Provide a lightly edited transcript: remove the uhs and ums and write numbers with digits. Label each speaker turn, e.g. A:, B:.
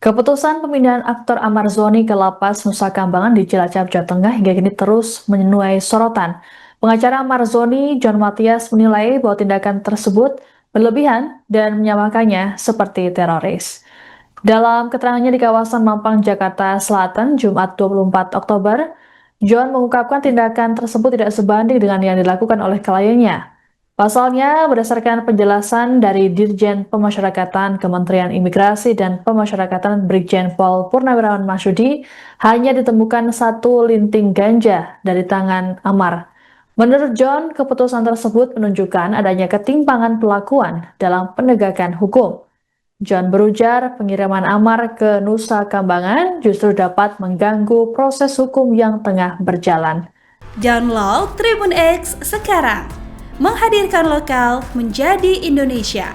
A: Keputusan pemindahan aktor Amar Zoni ke Lapas Nusa Kambangan di Cilacap, Jawa Tengah hingga kini terus menuai sorotan. Pengacara Amar Zoni, John Matias, menilai bahwa tindakan tersebut berlebihan dan menyamakannya seperti teroris. Dalam keterangannya di kawasan Mampang, Jakarta Selatan, Jumat 24 Oktober, John mengungkapkan tindakan tersebut tidak sebanding dengan yang dilakukan oleh kliennya. Pasalnya, berdasarkan penjelasan dari Dirjen Pemasyarakatan Kementerian Imigrasi dan Pemasyarakatan Brigjen Pol Purnawirawan Marsudi, hanya ditemukan satu linting ganja dari tangan Amar. Menurut John, keputusan tersebut menunjukkan adanya ketimpangan perlakuan dalam penegakan hukum. John berujar pengiriman Amar ke Nusa Kambangan justru dapat mengganggu proses hukum yang tengah berjalan.
B: Download Tribun X sekarang, menghadirkan lokal menjadi Indonesia.